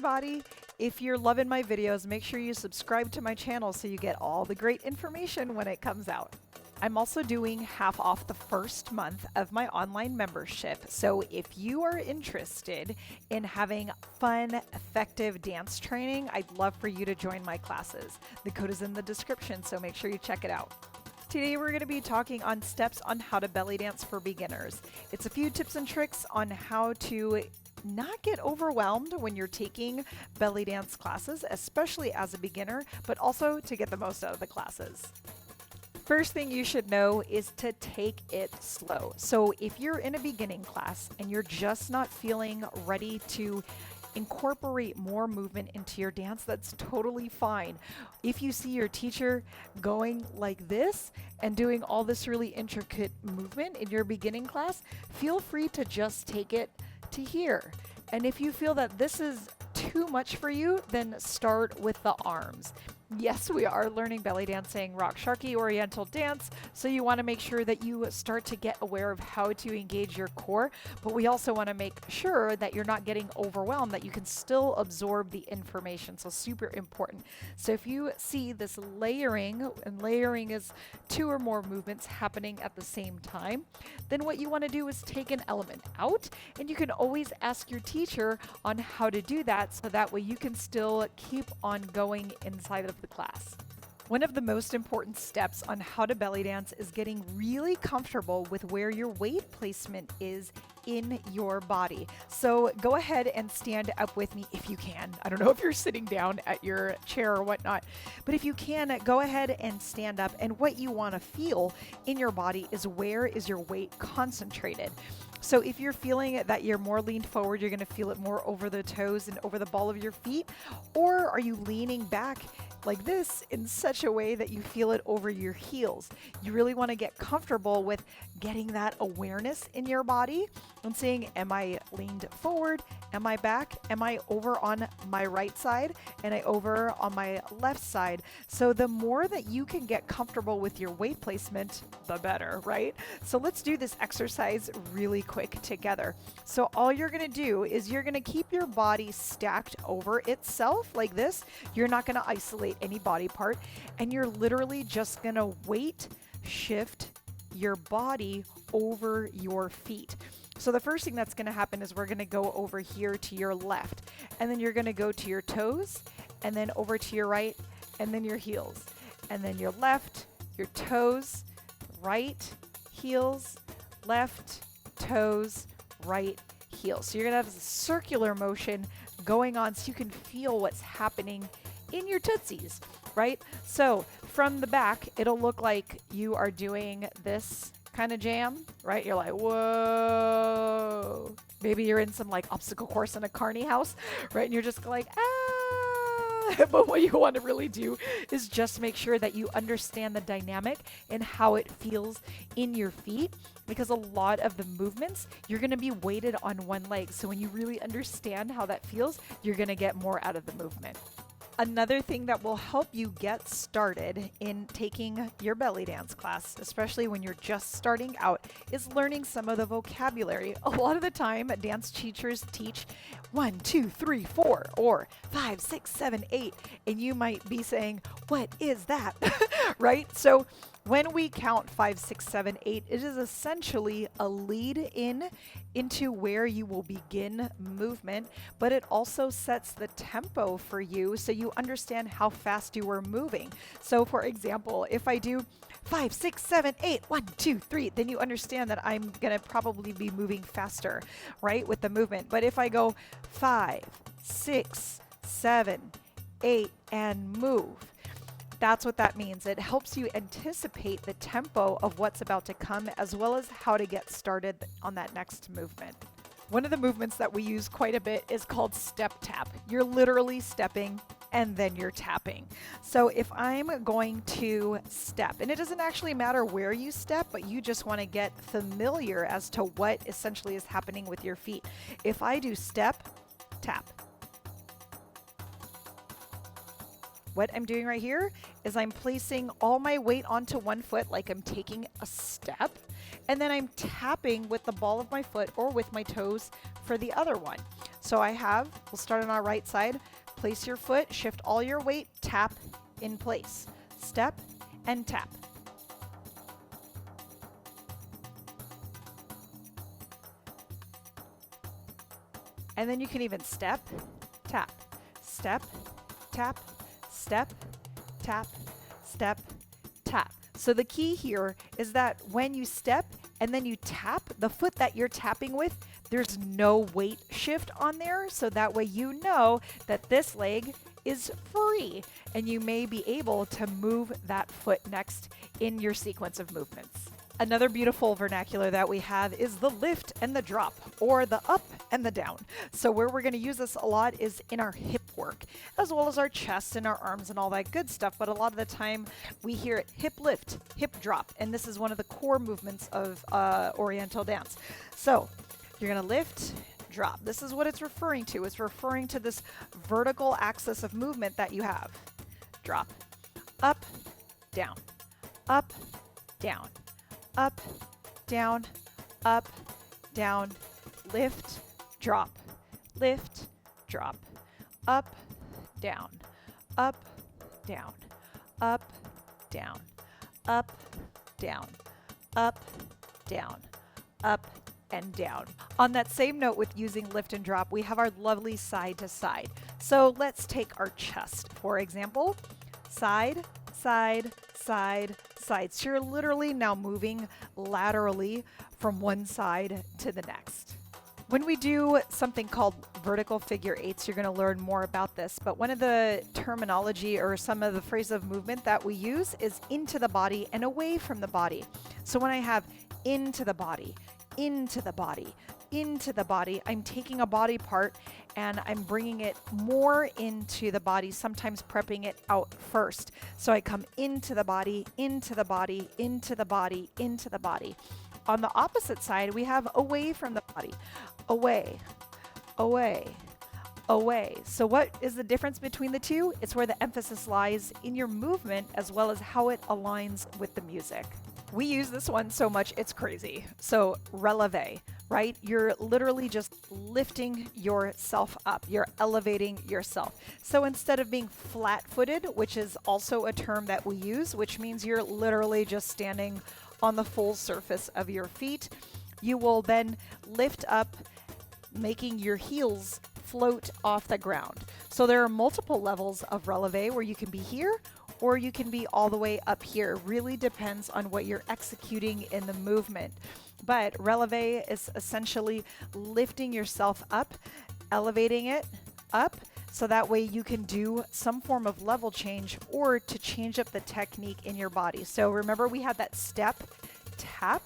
everybody. If you're loving my videos, make sure you subscribe to my channel so you get all the great information when it comes out. I'm also doing half off the first month of my online membership. So if you are interested in having fun, effective dance training, I'd love for you to join my classes. The code is in the description, so make sure you check it out. Today we're going to be talking on steps on how to belly dance for beginners. It's a few tips and tricks on how to not get overwhelmed when you're taking belly dance classes, especially as a beginner, but also to get the most out of the classes. First thing you should know is to take it slow. So if you're in a beginning class and you're just not feeling ready to incorporate more movement into your dance, that's totally fine. If you see your teacher going like this and doing all this really intricate movement in your beginning class, feel free to just take it to here. And if you feel that this is too much for you, then start with the arms. Yes, we are learning belly dancing, rock sharky, oriental dance, so you want to make sure that you start to get aware of how to engage your core, but we also want to make sure that you're not getting overwhelmed, that you can still absorb the information, so super important. So if you see this layering, and layering is two or more movements happening at the same time, then what you want to do is take an element out, and you can always ask your teacher on how to do that, so that way you can still keep on going inside of the class. One of the most important steps on how to belly dance is getting really comfortable with where your weight placement is in your body. So go ahead and stand up with me if you can. I don't know if you're sitting down at your chair or whatnot, but if you can, go ahead and stand up. And what you want to feel in your body is where is your weight concentrated. So if you're feeling that you're more leaned forward, you're going to feel it more over the toes and over the ball of your feet, or are you leaning back like this in such a way that you feel it over your heels? You really want to get comfortable with getting that awareness in your body and saying, am I leaned forward? Am I back? Am I over on my right side? And I over on my left side? So the more that you can get comfortable with your weight placement, the better, right? So let's do this exercise really quick together. So all you're going to do is you're going to keep your body stacked over itself like this. You're not going to isolate any body part, and you're literally just going to weight shift your body over your feet. So the first thing that's going to happen is we're going to go over here to your left, and then you're going to go to your toes, and then over to your right, and then your heels, and then your left, your toes, right, heels, left, toes, right, heels. So you're going to have a circular motion going on so you can feel what's happening in your tootsies, right? So from the back, it'll look like you are doing this kind of jam, right? You're like, whoa. Maybe you're in some like obstacle course in a carny house, right? And you're just like, ah. But what you want to really do is just make sure that you understand the dynamic and how it feels in your feet, because a lot of the movements, you're going to be weighted on one leg. So when you really understand how that feels, you're going to get more out of the movement. Another thing that will help you get started in taking your belly dance class, especially when you're just starting out, is learning some of the vocabulary. A lot of the time, dance teachers teach 1, 2, 3, 4, or 5, 6, 7, 8, and you might be saying, what is that? Right? So when we count 5, 6, 7, 8, it is essentially a lead in into where you will begin movement, but it also sets the tempo for you so you understand how fast you are moving. So for example, if I do 5, 6, 7, 8, 1, 2, 3, then you understand that I'm going to probably be moving faster, right, with the movement. But if I go 5, 6, 7, 8, and move, that's what that means. It helps you anticipate the tempo of what's about to come, as well as how to get started on that next movement. One of the movements that we use quite a bit is called step tap. You're literally stepping and then you're tapping. So if I'm going to step, and it doesn't actually matter where you step, but you just want to get familiar as to what essentially is happening with your feet. If I do step, tap, what I'm doing right here is I'm placing all my weight onto one foot like I'm taking a step, and then I'm tapping with the ball of my foot or with my toes for the other one. So we'll start on our right side, place your foot, shift all your weight, tap in place, step and tap. And then you can even step, tap, step, tap, step, tap, step, tap. So the key here is that when you step and then you tap, the foot that you're tapping with, there's no weight shift on there. So that way you know that this leg is free and you may be able to move that foot next in your sequence of movements. Another beautiful vernacular that we have is the lift and the drop, or the up and the down. So where we're going to use this a lot is in our hip work, as well as our chest and our arms and all that good stuff. But a lot of the time we hear it hip lift, hip drop, and this is one of the core movements of Oriental dance. So you're going to lift, drop. This is what it's referring to. It's referring to this vertical axis of movement that you have. Drop, up, down, up, down, up, down, up, down, lift, drop, up, down, up, down, up, down, up, down, up, down, up, and down. On that same note with using lift and drop, we have our lovely side to side. So let's take our chest, for example. Side, side, side, side. So you're literally now moving laterally from one side to the next. When we do something called vertical figure eights, you're going to learn more about this. But one of the terminology or some of the phrase of movement that we use is into the body and away from the body. So when I have into the body, into the body, into the body, I'm taking a body part and I'm bringing it more into the body, sometimes prepping it out first. So I come into the body, into the body, into the body, into the body. On the opposite side, we have away from the body, away, away, away. So what is the difference between the two? It's where the emphasis lies in your movement as well as how it aligns with the music. We use this one so much, it's crazy. So releve, right? You're literally just lifting yourself up. You're elevating yourself. So instead of being flat-footed, which is also a term that we use, which means you're literally just standing on the full surface of your feet, you will then lift up, making your heels float off the ground. So there are multiple levels of releve where you can be here or you can be all the way up here. Really depends on what you're executing in the movement. But releve is essentially lifting yourself up, elevating it up, so that way you can do some form of level change or to change up the technique in your body. So remember we had that step, tap.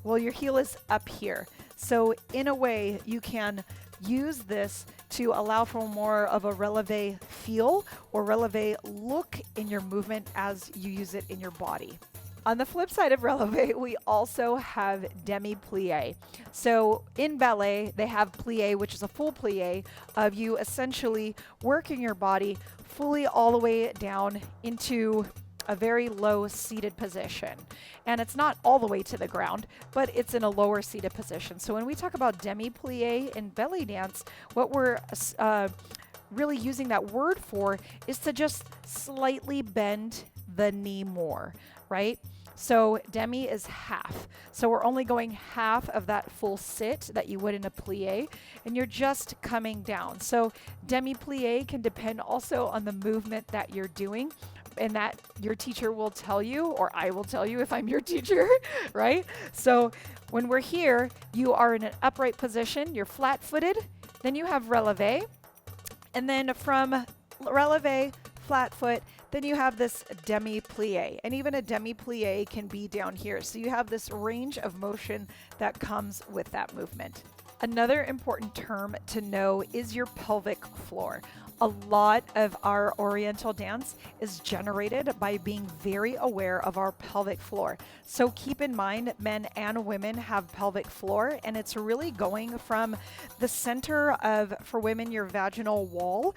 Well, your heel is up here. So in a way you can use this to allow for more of a releve feel or releve look in your movement as you use it in your body. On the flip side of releve, we also have Demi Plie. So in ballet, they have plie, which is a full plie of you essentially working your body fully all the way down into a very low seated position. And it's not all the way to the ground, but it's in a lower seated position. So when we talk about Demi Plie in belly dance, what we're really using that word for is to just slightly bend the knee more, right? So demi is half. So we're only going half of that full sit that you would in a plie, and you're just coming down. So demi plie can depend also on the movement that you're doing, and that your teacher will tell you, or I will tell you if I'm your teacher, right? So when we're here, you are in an upright position, you're flat-footed, then you have releve, and then from releve, flat foot, then you have this demi plie, and even a demi plie can be down here. So you have this range of motion that comes with that movement. Another important term to know is your pelvic floor. A lot of our Oriental dance is generated by being very aware of our pelvic floor. So keep in mind, men and women have pelvic floor, and it's really going from the center of, for women, your vaginal wall,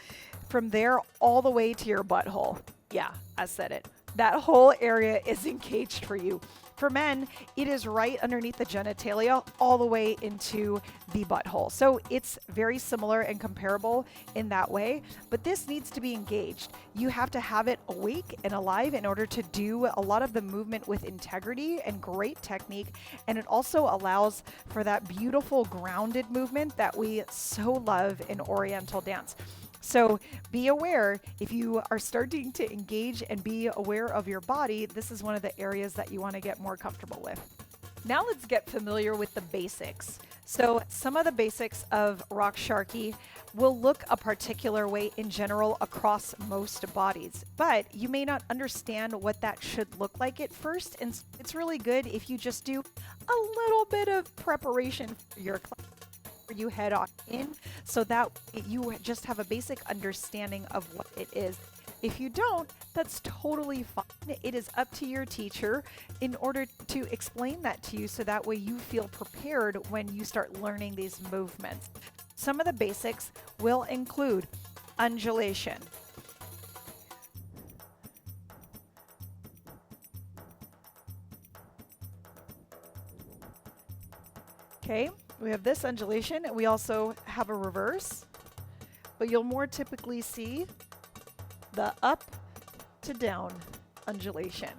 from there all the way to your butthole. Yeah, I said it. That whole area is engaged for you. For men, it is right underneath the genitalia all the way into the butthole. So it's very similar and comparable in that way, but this needs to be engaged. You have to have it awake and alive in order to do a lot of the movement with integrity and great technique. And it also allows for that beautiful grounded movement that we so love in Oriental dance. So be aware if you are starting to engage and be aware of your body, this is one of the areas that you want to get more comfortable with. Now let's get familiar with the basics. So some of the basics of Rock Sharky will look a particular way in general across most bodies, but you may not understand what that should look like at first. And it's really good if you just do a little bit of preparation for your class. You head on in so that you just have a basic understanding of what it is. If you don't, that's totally fine. It is up to your teacher in order to explain that to you so that way you feel prepared when you start learning these movements. Some of the basics will include undulation. Okay. We have this undulation, and we also have a reverse, but you'll more typically see the up to down undulation.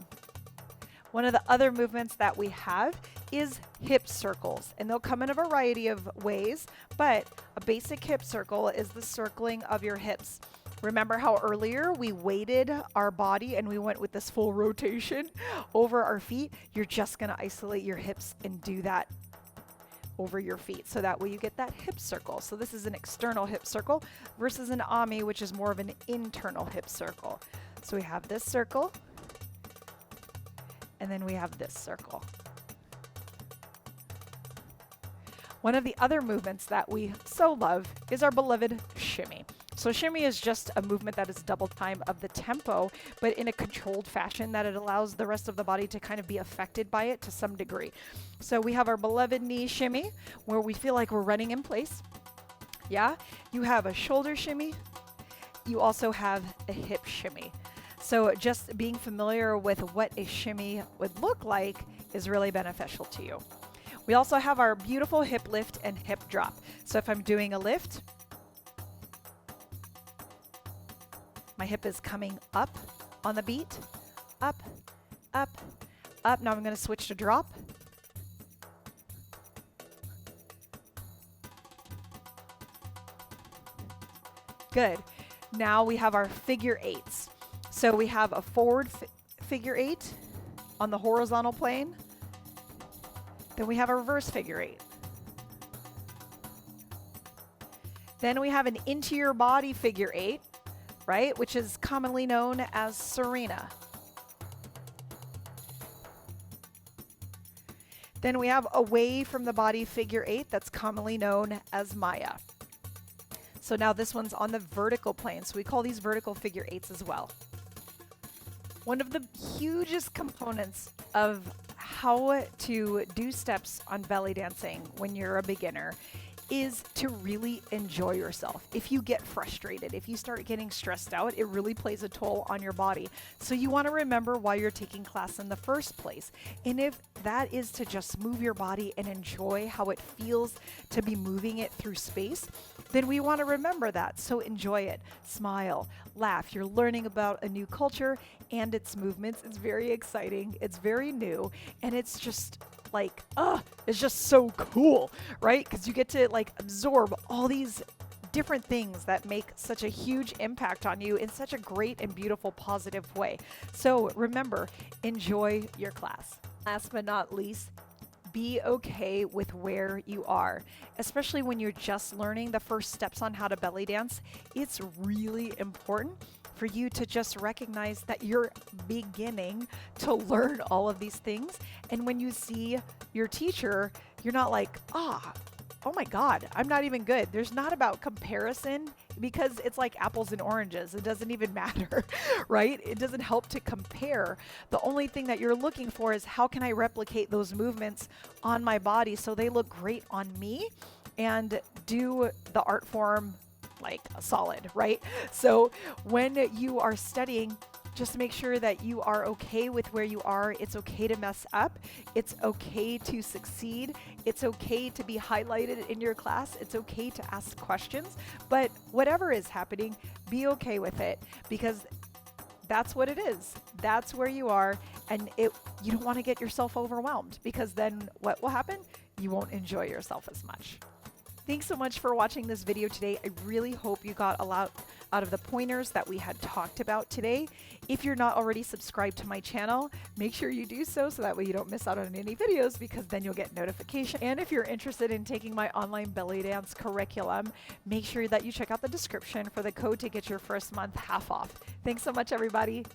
One of the other movements that we have is hip circles, and they'll come in a variety of ways, but a basic hip circle is the circling of your hips. Remember how earlier we weighted our body and we went with this full rotation over our feet? You're just going to isolate your hips and do that over your feet, so that way you get that hip circle. So this is an external hip circle versus an AMI, which is more of an internal hip circle. So we have this circle, and then we have this circle. One of the other movements that we so love is our beloved shimmy. So shimmy is just a movement that is double time of the tempo, but in a controlled fashion that it allows the rest of the body to kind of be affected by it to some degree. So we have our beloved knee shimmy where we feel like we're running in place. Yeah, you have a shoulder shimmy. You also have a hip shimmy. So just being familiar with what a shimmy would look like is really beneficial to you. We also have our beautiful hip lift and hip drop. So if I'm doing a lift, my hip is coming up on the beat, up, up, up. Now I'm going to switch to drop. Good. Now we have our figure eights. So we have a forward figure eight on the horizontal plane. Then we have a reverse figure eight. Then we have an into your body figure eight, right? Which is commonly known as Serena. Then we have away from the body figure eight that's commonly known as Maya. So now this one's on the vertical plane. So we call these vertical figure eights as well. One of the hugest components of how to do steps on belly dancing when you're a beginner is to really enjoy yourself. If you get frustrated, if you start getting stressed out, it really plays a toll on your body. So you want to remember why you're taking class in the first place. And if that is to just move your body and enjoy how it feels to be moving it through space, then we want to remember that. So enjoy it, smile, laugh. You're learning about a new culture and its movements. It's very exciting. It's very new. And it's just like, it's just so cool, right? Because you get to like absorb all these different things that make such a huge impact on you in such a great and beautiful positive way. So remember, enjoy your class. Last but not least, be okay with where you are, especially when you're just learning the first steps on how to belly dance. It's really important for you to just recognize that you're beginning to learn all of these things. And when you see your teacher, you're not like, oh my God, I'm not even good. There's not about comparison, because it's like apples and oranges. It doesn't even matter, right? It doesn't help to compare. The only thing that you're looking for is how can I replicate those movements on my body so they look great on me and do the art form like solid, right? So when you are studying, Just make sure that you are okay with where you are. It's okay to mess up. It's okay to succeed. It's okay to be highlighted in your class. It's okay to ask questions. But whatever is happening, be okay with it, because that's what it is. That's where you are, and you don't want to get yourself overwhelmed, because then what will happen? You won't enjoy yourself as much. Thanks so much for watching this video today. I really hope you got a lot out of the pointers that we had talked about today. If you're not already subscribed to my channel, make sure you do so that way you don't miss out on any videos, because then you'll get notification. And if you're interested in taking my online belly dance curriculum, make sure that you check out the description for the code to get your first month half off. Thanks so much, everybody.